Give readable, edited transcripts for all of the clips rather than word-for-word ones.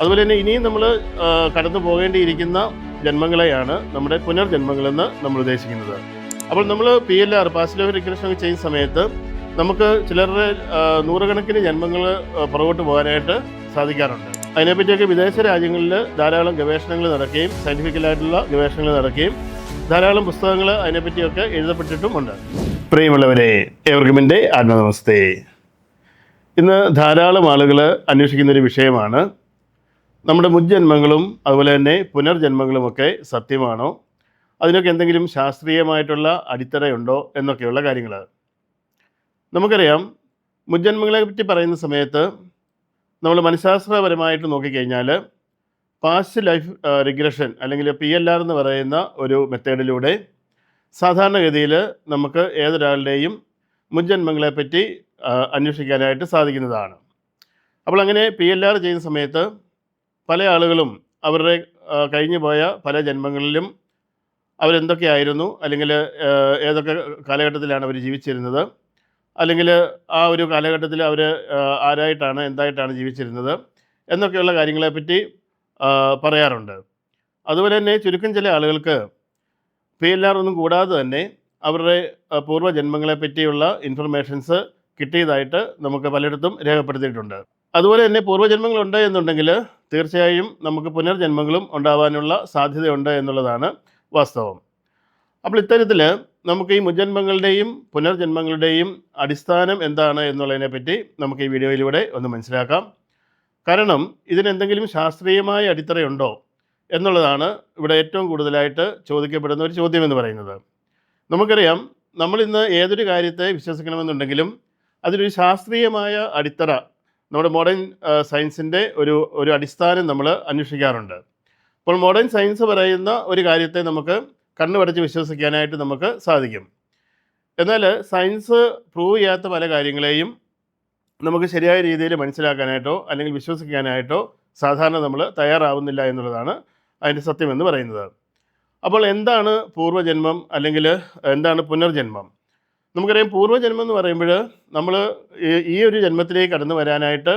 അതുപോലെ തന്നെ ഇനിയും നമ്മൾ കടന്നു പോകേണ്ടിയിരിക്കുന്ന ജന്മങ്ങളെയാണ് നമ്മുടെ പുനർജന്മങ്ങളെന്ന് നമ്മൾ ഉദ്ദേശിക്കുന്നത്. അപ്പോൾ നമ്മൾ PLR പാസ്റ്റ് ലൈഫ് റിഗ്രഷൻ ചെയ്യുന്ന സമയത്ത് നമുക്ക് ചിലരുടെ നൂറുകണക്കിന് ജന്മങ്ങൾ പുറകോട്ട് പോകാനായിട്ട് സാധിക്കാറുണ്ട്. അതിനെപ്പറ്റിയൊക്കെ വിദേശ രാജ്യങ്ങളിൽ ധാരാളം ഗവേഷണങ്ങൾ നടക്കുകയും സയൻറ്റിഫിക്കലായിട്ടുള്ള ഗവേഷണങ്ങൾ നടക്കുകയും ധാരാളം പുസ്തകങ്ങൾ അതിനെപ്പറ്റിയൊക്കെ എഴുതപ്പെട്ടിട്ടുമുണ്ട്. പ്രിയമുള്ളവരെ, ഏവർക്കും എൻ്റെ ആത്മനമസ്തേ. ഇന്ന് ധാരാളം ആളുകൾ അന്വേഷിക്കുന്നൊരു വിഷയമാണ് നമ്മുടെ മുജ്ജന്മങ്ങളും അതുപോലെ തന്നെ പുനർജന്മങ്ങളുമൊക്കെ സത്യമാണോ, അതിനൊക്കെ എന്തെങ്കിലും ശാസ്ത്രീയമായിട്ടുള്ള അടിത്തറയുണ്ടോ എന്നൊക്കെയുള്ള കാര്യങ്ങൾ. നമുക്കറിയാം, മുജ്ജന്മങ്ങളെ പറ്റി പറയുന്ന സമയത്ത് നമ്മൾ മനഃശാസ്ത്രപരമായിട്ട് നോക്കിക്കഴിഞ്ഞാൽ പാസ്റ്റ് ലൈഫ് റിഗ്രഷൻ അല്ലെങ്കിൽ PLR എന്ന് പറയുന്ന ഒരു മെത്തേഡിലൂടെ സാധാരണഗതിയിൽ നമുക്ക് ഏതൊരാളുടെയും മുജ്ജന്മങ്ങളെപ്പറ്റി അന്വേഷിക്കാനായിട്ട് സാധിക്കുന്നതാണ്. അപ്പോൾ അങ്ങനെ PLR ചെയ്യുന്ന സമയത്ത് പല ആളുകളും അവരുടെ കഴിഞ്ഞു പോയ പല ജന്മങ്ങളിലും അവരെന്തൊക്കെയായിരുന്നു, അല്ലെങ്കിൽ ഏതൊക്കെ കാലഘട്ടത്തിലാണ് അവർ ജീവിച്ചിരുന്നത്, അല്ലെങ്കിൽ ആ ഒരു കാലഘട്ടത്തിൽ അവർ ആരായിട്ടാണ് എന്തായിട്ടാണ് ജീവിച്ചിരുന്നത് എന്നൊക്കെയുള്ള കാര്യങ്ങളെപ്പറ്റി പറയാറുണ്ട്. അതുപോലെ തന്നെ ചുരുക്കം ചില ആളുകൾക്ക് PLR ഒന്നും കൂടാതെ തന്നെ അവരുടെ പൂർവ്വജന്മങ്ങളെ പറ്റിയുള്ള ഇൻഫർമേഷൻസ് കിട്ടിയതായിട്ട് നമുക്ക് പലയിടത്തും രേഖപ്പെടുത്തിയിട്ടുണ്ട്. അതുപോലെ തന്നെ പൂർവ്വജന്മങ്ങളുണ്ട് എന്നുണ്ടെങ്കിൽ തീർച്ചയായും നമുക്ക് പുനർജന്മങ്ങളും ഉണ്ടാവാനുള്ള സാധ്യതയുണ്ട് എന്നുള്ളതാണ് വാസ്തവം. അപ്പോൾ ഇത്തരത്തിൽ നമുക്ക് ഈ മുജ്ജന്മങ്ങളുടെയും പുനർജന്മങ്ങളുടെയും അടിസ്ഥാനം എന്താണ് എന്നുള്ളതിനെ പറ്റി നമുക്ക് ഈ വീഡിയോയിലൂടെ ഒന്ന് മനസ്സിലാക്കാം. കാരണം ഇതിനെന്തെങ്കിലും ശാസ്ത്രീയമായ അടിത്തറയുണ്ടോ എന്നുള്ളതാണ് ഇവിടെ ഏറ്റവും കൂടുതലായിട്ട് ചോദിക്കപ്പെടുന്ന ഒരു ചോദ്യം എന്ന് പറയുന്നത്. നമുക്കറിയാം, നമ്മളിന്ന് ഏതൊരു കാര്യത്തെ വിശ്വസിക്കണമെന്നുണ്ടെങ്കിലും അതിനൊരു ശാസ്ത്രീയമായ അടിത്തറ, നമ്മുടെ മോഡേൺ സയൻസിൻ്റെ ഒരു അടിസ്ഥാനം നമ്മൾ അന്വേഷിക്കാറുണ്ട്. അപ്പോൾ മോഡേൺ സയൻസ് പറയുന്ന ഒരു കാര്യത്തെ നമുക്ക് കണ്ണുപടച്ച് വിശ്വസിക്കാനായിട്ട് നമുക്ക് സാധിക്കും. എന്നാൽ സയൻസ് പ്രൂവ് ചെയ്യാത്ത പല കാര്യങ്ങളെയും നമുക്ക് ശരിയായ രീതിയിൽ മനസ്സിലാക്കാനായിട്ടോ അല്ലെങ്കിൽ വിശ്വസിക്കാനായിട്ടോ സാധാരണ നമ്മൾ തയ്യാറാവുന്നില്ല എന്നുള്ളതാണ് അതിൻ്റെ സത്യമെന്ന് പറയുന്നത്. അപ്പോൾ എന്താണ് പൂർവ്വജന്മം, അല്ലെങ്കിൽ എന്താണ് പുനർജന്മം? നമുക്കറിയാം, പൂർവ്വജന്മം എന്ന് പറയുമ്പോൾ നമ്മൾ ഈ ഒരു ജന്മത്തിലേക്ക് കടന്നു വരാനായിട്ട്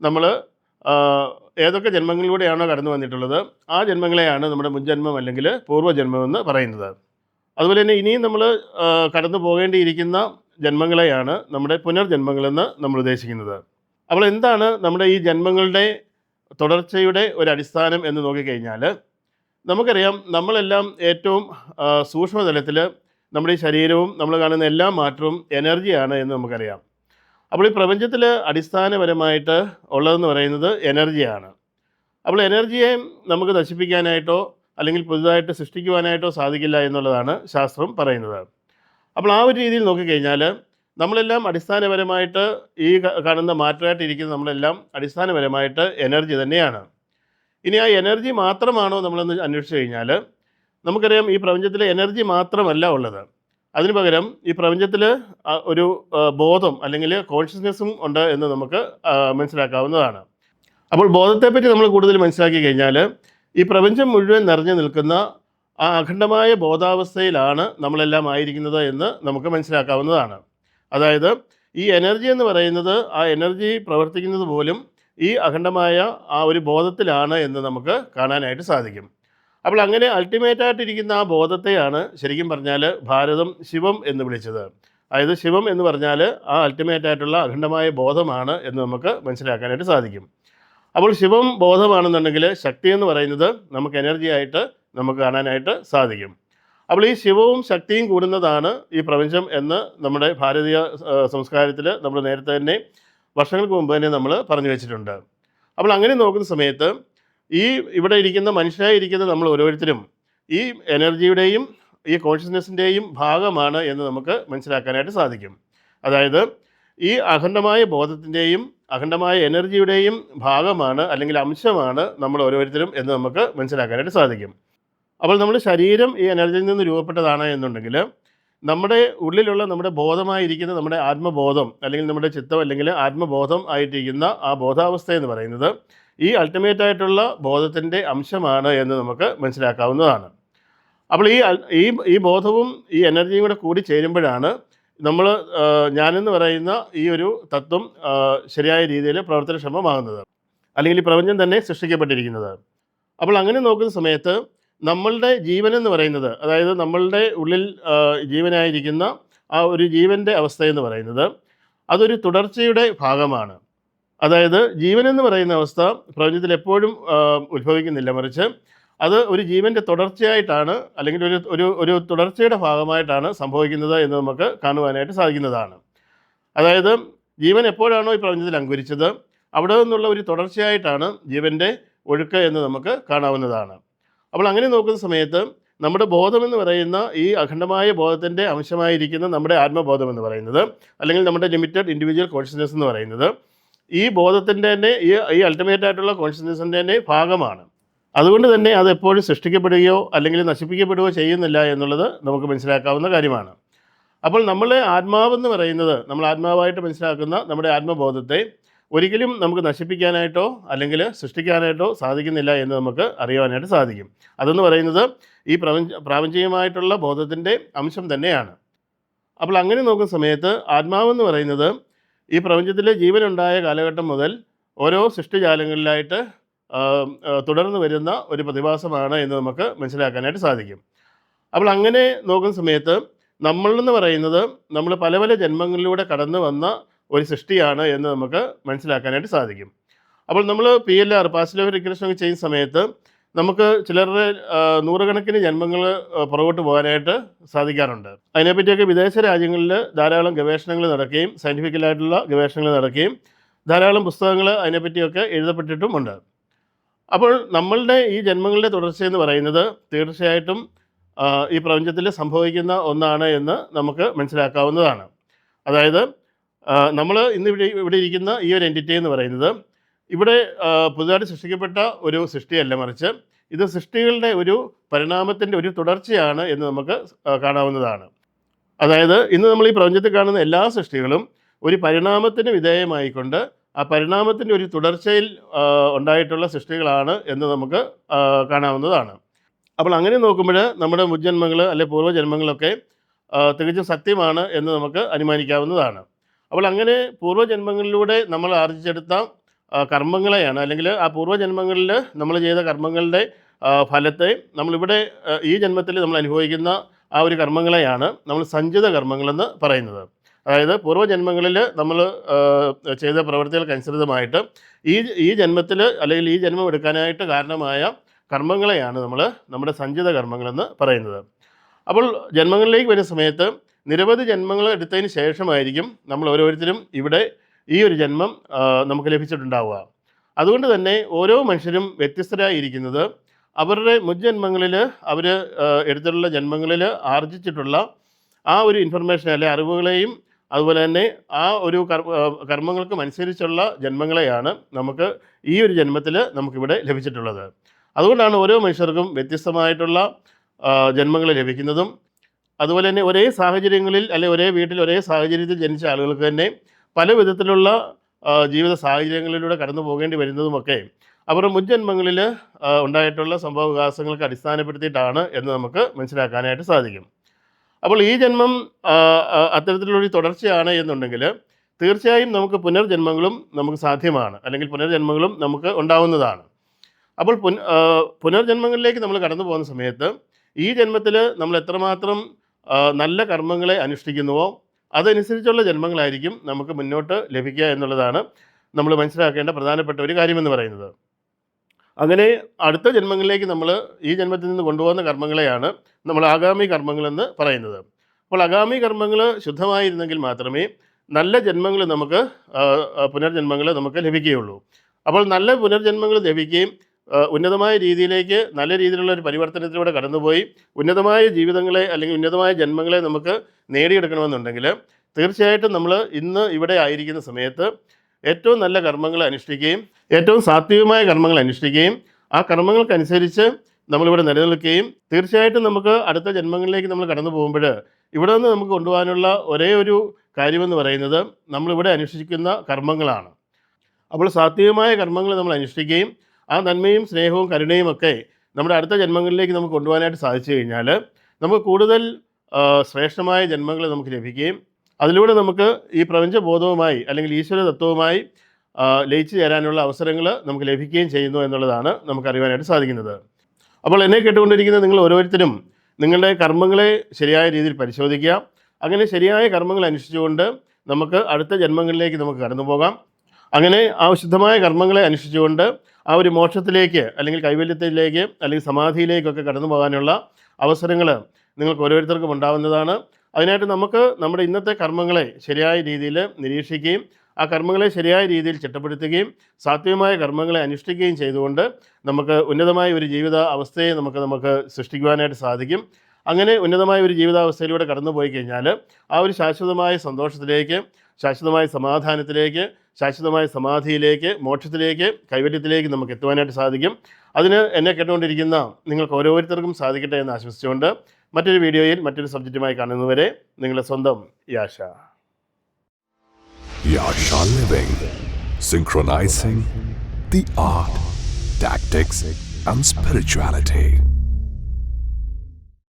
നമ്മൾ ഏതൊക്കെ ജന്മങ്ങളിലൂടെയാണോ കടന്നു വന്നിട്ടുള്ളത് ആ ജന്മങ്ങളെയാണ് നമ്മുടെ മുൻജന്മം അല്ലെങ്കിൽ പൂർവ്വജന്മം എന്ന് പറയുന്നത്. അതുപോലെ തന്നെ ഇനിയും നമ്മൾ കടന്നു പോകേണ്ടിയിരിക്കുന്ന ജന്മങ്ങളെയാണ് നമ്മുടെ പുനർജന്മങ്ങളെന്ന് നമ്മൾ ഉദ്ദേശിക്കുന്നത്. അപ്പോൾ എന്താണ് നമ്മുടെ ഈ ജന്മങ്ങളുടെ തുടർച്ചയുടെ ഒരു അടിസ്ഥാനം എന്ന് നോക്കിക്കഴിഞ്ഞാൽ നമുക്കറിയാം, നമ്മളെല്ലാം ഏറ്റവും സൂക്ഷ്മതലത്തിൽ നമ്മുടെ ഈ ശരീരവും നമ്മൾ കാണുന്ന എല്ലാ മാറ്റവും എനർജിയാണ് എന്ന് നമുക്കറിയാം. അപ്പോൾ ഈ പ്രപഞ്ചത്തിൽ അടിസ്ഥാനപരമായിട്ട് ഉള്ളതെന്ന് പറയുന്നത് എനർജിയാണ്. അപ്പോൾ എനർജിയെ നമുക്ക് നശിപ്പിക്കാനായിട്ടോ അല്ലെങ്കിൽ പുതുതായിട്ട് സൃഷ്ടിക്കുവാനായിട്ടോ സാധിക്കില്ല എന്നുള്ളതാണ് ശാസ്ത്രം പറയുന്നത്. അപ്പോൾ ആ ഒരു രീതിയിൽ നോക്കിക്കഴിഞ്ഞാൽ നമ്മളെല്ലാം അടിസ്ഥാനപരമായിട്ട് ഈ കാണുന്ന മാറ്റമായിട്ടിരിക്കുന്ന നമ്മളെല്ലാം അടിസ്ഥാനപരമായിട്ട് എനർജി തന്നെയാണ്. ഇനി ആ എനർജി മാത്രമാണോ നമ്മളെന്ന് അന്വേഷിച്ച് കഴിഞ്ഞാൽ നമുക്കറിയാം, ഈ പ്രപഞ്ചത്തിൽ എനർജി മാത്രമല്ല ഉള്ളത്. അതിനു പകരം ഈ പ്രപഞ്ചത്തിൽ ഒരു ബോധം അല്ലെങ്കിൽ കോൺഷ്യസ്നെസ്സും ഉണ്ട് എന്ന് നമുക്ക് മനസ്സിലാക്കാവുന്നതാണ്. അപ്പോൾ ബോധത്തെപ്പറ്റി നമ്മൾ കൂടുതൽ മനസ്സിലാക്കി കഴിഞ്ഞാൽ ഈ പ്രപഞ്ചം മുഴുവൻ നിറഞ്ഞു നിൽക്കുന്ന ആ അഖണ്ഡമായ ബോധാവസ്ഥയിലാണ് നമ്മളെല്ലാം ആയിരിക്കുന്നത് എന്ന് നമുക്ക് മനസ്സിലാക്കാവുന്നതാണ്. അതായത് ഈ എനർജി എന്ന് പറയുന്നത്, ആ എനർജി പ്രവർത്തിക്കുന്നത് പോലും ഈ അഖണ്ഡമായ ആ ഒരു ബോധത്തിലാണ് എന്ന് നമുക്ക് കാണാനായിട്ട് സാധിക്കും. അപ്പോൾ അങ്ങനെ അൾട്ടിമേറ്റായിട്ടിരിക്കുന്ന ആ ബോധത്തെയാണ് ശരിക്കും പറഞ്ഞാൽ ഭാരതം ശിവം എന്ന് വിളിച്ചത്. അതായത് ശിവം എന്ന് പറഞ്ഞാൽ ആ അൾട്ടിമേറ്റായിട്ടുള്ള അഖണ്ഡമായ ബോധമാണ് എന്ന് നമുക്ക് മനസ്സിലാക്കാനായിട്ട് സാധിക്കും. അപ്പോൾ ശിവം ബോധമാണെന്നുണ്ടെങ്കിൽ ശക്തി എന്ന് പറയുന്നത് നമുക്ക് എനർജി ആയിട്ട് നമുക്ക് കാണാനായിട്ട് സാധിക്കും. അപ്പോൾ ഈ ശിവവും ശക്തിയും കൂടുന്നതാണ് ഈ പ്രപഞ്ചം എന്ന് നമ്മുടെ ഭാരതീയ സംസ്കാരത്തിൽ നമ്മൾ നേരത്തെ തന്നെ വർഷങ്ങൾക്ക് മുമ്പ് തന്നെ നമ്മൾ പറഞ്ഞു വെച്ചിട്ടുണ്ട്. അപ്പോൾ അങ്ങനെ നോക്കുന്ന സമയത്ത് ഇവിടെ ഇരിക്കുന്ന മനുഷ്യരായിരിക്കുന്ന നമ്മൾ ഓരോരുത്തരും ഈ എനർജിയുടെയും ഈ കോൺഷ്യസ്നെസ്സിൻ്റെയും ഭാഗമാണ് എന്ന് നമുക്ക് മനസ്സിലാക്കാനായിട്ട് സാധിക്കും. അതായത് ഈ അഖണ്ഡമായ ബോധത്തിൻ്റെയും അഖണ്ഡമായ എനർജിയുടെയും ഭാഗമാണ് അല്ലെങ്കിൽ അംശമാണ് നമ്മൾ ഓരോരുത്തരും എന്ന് നമുക്ക് മനസ്സിലാക്കാനായിട്ട് സാധിക്കും. അപ്പോൾ നമ്മുടെ ശരീരം ഈ എനർജിയിൽ നിന്ന് രൂപപ്പെട്ടതാണ് എന്നുണ്ടെങ്കിൽ നമ്മുടെ ഉള്ളിലുള്ള നമ്മുടെ ബോധമായിരിക്കുന്ന നമ്മുടെ ആത്മബോധം അല്ലെങ്കിൽ നമ്മുടെ ചിത്തം അല്ലെങ്കിൽ ആത്മബോധം ആയിട്ടിരിക്കുന്ന ആ ബോധാവസ്ഥ എന്ന് പറയുന്നത് ഈ അൾട്ടിമേറ്റായിട്ടുള്ള ബോധത്തിൻ്റെ അംശമാണ് എന്ന് നമുക്ക് മനസ്സിലാക്കാവുന്നതാണ്. അപ്പോൾ ഈ ബോധവും ഈ എനർജിയും കൂടെ കൂടി ചേരുമ്പോഴാണ് നമ്മൾ ഞാനെന്ന് പറയുന്ന ഈ ഒരു തത്വം ശരിയായ രീതിയിൽ പ്രവർത്തനക്ഷമമാകുന്നത്. അല്ലെങ്കിൽ ഈ പ്രപഞ്ചം തന്നെ സൃഷ്ടിക്കപ്പെട്ടിരിക്കുന്നത്. അപ്പോൾ അങ്ങനെ നോക്കുന്ന സമയത്ത് നമ്മളുടെ ജീവനെന്ന് പറയുന്നത്, അതായത് നമ്മളുടെ ഉള്ളിൽ ജീവനായിരിക്കുന്ന ആ ഒരു ജീവൻ്റെ അവസ്ഥയെന്ന് പറയുന്നത് അതൊരു തുടർച്ചയുടെ ഭാഗമാണ്. അതായത് ജീവനെന്ന് പറയുന്ന അവസ്ഥ പ്രപഞ്ചത്തിൽ എപ്പോഴും ഉത്ഭവിക്കുന്നില്ല, മറിച്ച് അത് ഒരു ജീവൻ്റെ തുടർച്ചയായിട്ടാണ്, അല്ലെങ്കിൽ ഒരു ഒരു ഒരു തുടർച്ചയുടെ ഭാഗമായിട്ടാണ് സംഭവിക്കുന്നത് എന്ന് നമുക്ക് കാണുവാനായിട്ട് സാധിക്കുന്നതാണ്. അതായത് ജീവൻ എപ്പോഴാണോ ഈ പ്രപഞ്ചത്തിൽ അങ്കുരിച്ചത് അവിടെ നിന്നുള്ള ഒരു തുടർച്ചയായിട്ടാണ് ജീവൻ്റെ ഒഴുക്ക് എന്ന് നമുക്ക് കാണാവുന്നതാണ്. അപ്പോൾ അങ്ങനെ നോക്കുന്ന സമയത്ത് നമ്മുടെ ബോധമെന്ന് പറയുന്ന ഈ അഖണ്ഡമായ ബോധത്തിൻ്റെ അംശമായിരിക്കുന്ന നമ്മുടെ ആത്മബോധം എന്ന് പറയുന്നത്, അല്ലെങ്കിൽ നമ്മുടെ ലിമിറ്റഡ് ഇൻഡിവിജ്വൽ കോൺഷ്യസ്നസ് എന്ന് പറയുന്നത് ഈ ബോധത്തിൻ്റെ തന്നെ ഈ അൾട്ടിമേറ്റ് ആയിട്ടുള്ള കോൺഷ്യസ്നസിൻ്റെ തന്നെ ഭാഗമാണ്. അതുകൊണ്ട് തന്നെ അത് എപ്പോഴും സൃഷ്ടിക്കപ്പെടുകയോ അല്ലെങ്കിൽ നശിപ്പിക്കപ്പെടുകയോ ചെയ്യുന്നില്ല എന്നുള്ളത് നമുക്ക് മനസ്സിലാക്കാവുന്ന കാര്യമാണ്. അപ്പോൾ നമ്മളെ ആത്മാവെന്ന് പറയുന്നത്, നമ്മൾ ആത്മാവായിട്ട് മനസ്സിലാക്കുന്ന നമ്മുടെ ആത്മബോധത്തെ ഒരിക്കലും നമുക്ക് നശിപ്പിക്കാനായിട്ടോ അല്ലെങ്കിൽ സൃഷ്ടിക്കാനായിട്ടോ സാധിക്കുന്നില്ല എന്ന് നമുക്ക് അറിയുവാനായിട്ട് സാധിക്കും. അതെന്ന് പറയുന്നത് ഈ പ്രാപഞ്ചികമായിട്ടുള്ള ബോധത്തിൻ്റെ അംശം തന്നെയാണ്. അപ്പോൾ അങ്ങനെ നോക്കുന്ന സമയത്ത് ആത്മാവെന്ന് പറയുന്നത് ഈ പ്രപഞ്ചത്തിലെ ജീവനുണ്ടായ കാലഘട്ടം മുതൽ ഓരോ സൃഷ്ടിജാലങ്ങളിലായിട്ട് തുടർന്ന് വരുന്ന ഒരു പ്രതിഭാസമാണ് എന്ന് നമുക്ക് മനസ്സിലാക്കാനായിട്ട് സാധിക്കും. അപ്പോൾ അങ്ങനെ നോക്കുന്ന സമയത്ത് നമ്മളെന്ന് പറയുന്നത് നമ്മൾ പല പല ജന്മങ്ങളിലൂടെ കടന്നു വന്ന ഒരു സൃഷ്ടിയാണ് എന്ന് നമുക്ക് മനസ്സിലാക്കാനായിട്ട് സാധിക്കും. അപ്പോൾ നമ്മൾ PLR പാസ്റ്റ് ലൈഫ് റിഗ്രഷൻ ഒക്കെ ചെയ്യുന്ന സമയത്ത് നമുക്ക് ചിലരുടെ നൂറുകണക്കിന് ജന്മങ്ങൾ പുറകോട്ട് പോകാനായിട്ട് സാധിക്കാറുണ്ട്. അതിനെപ്പറ്റിയൊക്കെ വിദേശ രാജ്യങ്ങളിൽ ധാരാളം ഗവേഷണങ്ങൾ നടക്കുകയും സയൻറ്റിഫിക്കലായിട്ടുള്ള ഗവേഷണങ്ങൾ നടക്കുകയും ധാരാളം പുസ്തകങ്ങൾ അതിനെപ്പറ്റിയൊക്കെ എഴുതപ്പെട്ടിട്ടുമുണ്ട്. അപ്പോൾ നമ്മളുടെ ഈ ജന്മങ്ങളുടെ തുടർച്ചയെന്ന് പറയുന്നത് തീർച്ചയായിട്ടും ഈ പ്രപഞ്ചത്തിൽ സംഭവിക്കുന്ന ഒന്നാണ് എന്ന് നമുക്ക് മനസ്സിലാക്കാവുന്നതാണ്. അതായത് നമ്മൾ ഇന്ന് ഇവിടെ ഇരിക്കുന്ന ഈ ഒരു എൻറ്റിറ്റി എന്ന് പറയുന്നത് ഇവിടെ പുതുതായിട്ട് സൃഷ്ടിക്കപ്പെട്ട ഒരു സൃഷ്ടിയല്ല, മറിച്ച് ഇത് സൃഷ്ടികളുടെ ഒരു പരിണാമത്തിൻ്റെ ഒരു തുടർച്ചയാണ് എന്ന് നമുക്ക് കാണാവുന്നതാണ്. അതായത് ഇന്ന് നമ്മൾ ഈ പ്രപഞ്ചത്തിൽ കാണുന്ന എല്ലാ സൃഷ്ടികളും ഒരു പരിണാമത്തിന് വിധേയമായിക്കൊണ്ട് ആ പരിണാമത്തിൻ്റെ ഒരു തുടർച്ചയിൽ ഉണ്ടായിട്ടുള്ള സൃഷ്ടികളാണ് എന്ന് നമുക്ക് കാണാവുന്നതാണ്. അപ്പോൾ അങ്ങനെ നോക്കുമ്പോൾ നമ്മുടെ മുജ്ജന്മങ്ങൾ അല്ലെ പൂർവ്വജന്മങ്ങളൊക്കെ തികച്ചും സത്യമാണ് എന്ന് നമുക്ക് അനുമാനിക്കാവുന്നതാണ്. അപ്പോൾ അങ്ങനെ പൂർവ്വജന്മങ്ങളിലൂടെ നമ്മൾ ആർജിച്ചെടുത്ത കർമ്മങ്ങളെയാണ്, അല്ലെങ്കിൽ ആ പൂർവ്വജന്മങ്ങളിൽ നമ്മൾ ചെയ്ത കർമ്മങ്ങളുടെ ഫലത്തെ നമ്മളിവിടെ ഈ ജന്മത്തിൽ നമ്മൾ അനുഭവിക്കുന്ന ആ ഒരു കർമ്മങ്ങളെയാണ് നമ്മൾ സഞ്ചിത കർമ്മങ്ങളെന്ന് പറയുന്നത്. അതായത് പൂർവ്വജന്മങ്ങളിൽ നമ്മൾ ചെയ്ത പ്രവൃത്തികൾക്കനുസൃതമായിട്ട് ഈ ജന്മത്തിൽ അല്ലെങ്കിൽ ഈ ജന്മം എടുക്കാനായിട്ട് കാരണമായ കർമ്മങ്ങളെയാണ് നമ്മൾ നമ്മുടെ സഞ്ചിത കർമ്മങ്ങളെന്ന് പറയുന്നത്. അപ്പോൾ ജന്മങ്ങളിലേക്ക് വരുന്ന സമയത്ത് നിരവധി ജന്മങ്ങൾ എടുത്തതിന് ശേഷമായിരിക്കും നമ്മൾ ഓരോരുത്തരും ഇവിടെ ഈ ഒരു ജന്മം നമുക്ക് ലഭിച്ചിട്ടുണ്ടാവുക. അതുകൊണ്ട് തന്നെ ഓരോ മനുഷ്യരും വ്യത്യസ്തരായിരിക്കുന്നത് അവരുടെ മുജ്ജന്മങ്ങളിൽ അവർ എടുത്തിട്ടുള്ള ജന്മങ്ങളിൽ ആർജിച്ചിട്ടുള്ള ആ ഒരു ഇൻഫർമേഷൻ അല്ലെ അറിവുകളെയും അതുപോലെ തന്നെ ആ ഒരു കർമ്മങ്ങൾക്കും അനുസരിച്ചുള്ള ജന്മങ്ങളെയാണ് നമുക്ക് ഈ ഒരു ജന്മത്തിൽ നമുക്കിവിടെ ലഭിച്ചിട്ടുള്ളത്. അതുകൊണ്ടാണ് ഓരോ മനുഷ്യർക്കും വ്യത്യസ്തമായിട്ടുള്ള ജന്മങ്ങൾ ലഭിക്കുന്നതും അതുപോലെ തന്നെ ഒരേ സാഹചര്യങ്ങളിൽ അല്ലെ ഒരേ വീട്ടിൽ ഒരേ സാഹചര്യത്തിൽ ജനിച്ച ആളുകൾക്ക് തന്നെ പല വിധത്തിലുള്ള ജീവിത സാഹചര്യങ്ങളിലൂടെ കടന്നു പോകേണ്ടി വരുന്നതുമൊക്കെ അവരുടെ മുൻജന്മങ്ങളിൽ ഉണ്ടായിട്ടുള്ള സംഭവ വികാസങ്ങൾക്ക് അടിസ്ഥാനപ്പെടുത്തിയിട്ടാണ് എന്ന് നമുക്ക് മനസ്സിലാക്കാനായിട്ട് സാധിക്കും. അപ്പോൾ ഈ ജന്മം അത്തരത്തിലുള്ളൊരു തുടർച്ചയാണ് എന്നുണ്ടെങ്കിൽ തീർച്ചയായും നമുക്ക് പുനർജന്മങ്ങളും നമുക്ക് സാധ്യമാണ്, അല്ലെങ്കിൽ പുനർജന്മങ്ങളും നമുക്ക് ഉണ്ടാവുന്നതാണ്. അപ്പോൾ പുനർജന്മങ്ങളിലേക്ക് നമ്മൾ കടന്നു പോകുന്ന സമയത്ത് ഈ ജന്മത്തിൽ നമ്മൾ എത്രമാത്രം നല്ല കർമ്മങ്ങളെ അനുഷ്ഠിക്കുന്നുവോ അതനുസരിച്ചുള്ള ജന്മങ്ങളായിരിക്കും നമുക്ക് മുന്നോട്ട് ലഭിക്കുക എന്നുള്ളതാണ് നമ്മൾ മനസ്സിലാക്കേണ്ട പ്രധാനപ്പെട്ട ഒരു കാര്യമെന്ന് പറയുന്നത്. അങ്ങനെ അടുത്ത ജന്മങ്ങളിലേക്ക് നമ്മൾ ഈ ജന്മത്തിൽ നിന്ന് കൊണ്ടുപോകുന്ന കർമ്മങ്ങളെയാണ് നമ്മൾ ആഗാമി കർമ്മങ്ങളെന്ന് പറയുന്നത്. അപ്പോൾ ആഗാമി കർമ്മങ്ങൾ ശുദ്ധമായിരുന്നെങ്കിൽ മാത്രമേ നല്ല ജന്മങ്ങൾ നമുക്ക് പുനർജന്മങ്ങൾ നമുക്ക് ലഭിക്കുകയുള്ളൂ. അപ്പോൾ നല്ല പുനർജന്മങ്ങൾ ലഭിക്കുകയും ഉന്നതമായ രീതിയിലേക്ക് നല്ല രീതിയിലുള്ള ഒരു പരിവർത്തനത്തിലൂടെ കടന്നുപോയി ഉന്നതമായ ജീവിതങ്ങളെ അല്ലെങ്കിൽ ഉന്നതമായ ജന്മങ്ങളെ നമുക്ക് നേടിയെടുക്കണമെന്നുണ്ടെങ്കിൽ തീർച്ചയായിട്ടും നമ്മൾ ഇന്ന് ഇവിടെ ആയിരിക്കുന്ന സമയത്ത് ഏറ്റവും നല്ല കർമ്മങ്ങൾ അനുഷ്ഠിക്കുകയും ഏറ്റവും സാത്വികമായ കർമ്മങ്ങൾ അനുഷ്ഠിക്കുകയും ആ കർമ്മങ്ങൾക്കനുസരിച്ച് നമ്മളിവിടെ നിലനിൽക്കുകയും തീർച്ചയായിട്ടും നമുക്ക് അടുത്ത ജന്മങ്ങളിലേക്ക് നമ്മൾ കടന്നു പോകുമ്പോൾ ഇവിടെ നിന്ന് നമുക്ക് കൊണ്ടുപോകാനുള്ള ഒരേ ഒരു കാര്യമെന്ന് പറയുന്നത് നമ്മളിവിടെ അനുഷ്ഠിക്കുന്ന കർമ്മങ്ങളാണ്. അപ്പോൾ സാത്വികമായ കർമ്മങ്ങൾ നമ്മൾ അനുഷ്ഠിക്കുകയും ആ നന്മയും സ്നേഹവും കരുണയും ഒക്കെ നമ്മുടെ അടുത്ത ജന്മങ്ങളിലേക്ക് നമുക്ക് കൊണ്ടുപോകാനായിട്ട് സാധിച്ചു കഴിഞ്ഞാൽ നമുക്ക് കൂടുതൽ ശ്രേഷ്ഠമായ ജന്മങ്ങൾ നമുക്ക് ലഭിക്കുകയും അതിലൂടെ നമുക്ക് ഈ പ്രപഞ്ചബോധവുമായി അല്ലെങ്കിൽ ഈശ്വര തത്വവുമായി ലയിച്ചു ചേരാനുള്ള അവസരങ്ങൾ നമുക്ക് ലഭിക്കുകയും ചെയ്യുന്നു എന്നുള്ളതാണ് നമുക്കറിയാനായിട്ട് സാധിക്കുന്നത്. അപ്പോൾ എന്നെ കേട്ടുകൊണ്ടിരിക്കുന്ന നിങ്ങൾ ഓരോരുത്തരും നിങ്ങളുടെ കർമ്മങ്ങളെ ശരിയായ രീതിയിൽ പരിശോധിക്കുക. അങ്ങനെ ശരിയായ കർമ്മങ്ങൾ അനുഷ്ഠിച്ചുകൊണ്ട് നമുക്ക് അടുത്ത ജന്മങ്ങളിലേക്ക് നമുക്ക് കടന്നു പോകാം. അങ്ങനെ ആ ശുദ്ധമായ കർമ്മങ്ങളെ അനുഷ്ഠിച്ചുകൊണ്ട് ആ ഒരു മോക്ഷത്തിലേക്ക് അല്ലെങ്കിൽ കൈവല്യത്തിലേക്ക് അല്ലെങ്കിൽ സമാധിയിലേക്കൊക്കെ കടന്നു പോകാനുള്ള അവസരങ്ങൾ നിങ്ങൾക്ക് ഓരോരുത്തർക്കും ഉണ്ടാവുന്നതാണ്. അതിനായിട്ട് നമുക്ക് നമ്മുടെ ഇന്നത്തെ കർമ്മങ്ങളെ ശരിയായ രീതിയിൽ നിരീക്ഷിക്കുകയും ആ കർമ്മങ്ങളെ ശരിയായ രീതിയിൽ ചിട്ടപ്പെടുത്തുകയും സാത്വികമായ കർമ്മങ്ങളെ അനുഷ്ഠിക്കുകയും ചെയ്തുകൊണ്ട് നമുക്ക് ഉന്നതമായ ഒരു ജീവിത അവസ്ഥയെ നമുക്ക് സൃഷ്ടിക്കുവാനായിട്ട് സാധിക്കും. അങ്ങനെ ഉന്നതമായ ഒരു ജീവിതാവസ്ഥയിലൂടെ കടന്നു പോയി കഴിഞ്ഞാൽ ആ ഒരു ശാശ്വതമായ സന്തോഷത്തിലേക്ക്, ശാശ്വതമായ സമാധാനത്തിലേക്ക്, ശാശ്വതമായ സമാധിയിലേക്ക്, മോക്ഷത്തിലേക്ക്, കൈവല്യത്തിലേക്ക് നമുക്ക് എത്തുവാനായിട്ട് സാധിക്കും. അതിന് എന്നെ കേട്ടുകൊണ്ടിരിക്കുന്ന നിങ്ങൾക്ക് ഓരോരുത്തർക്കും സാധിക്കട്ടെ എന്ന് ആശംസിച്ചുകൊണ്ട് മറ്റൊരു വീഡിയോയിൽ മറ്റൊരു സബ്ജക്റ്റുമായി കാണുന്നതുവരെ നിങ്ങളുടെ സ്വന്തം Yascha. Yasha Living, synchronizing the art, tactics and spirituality.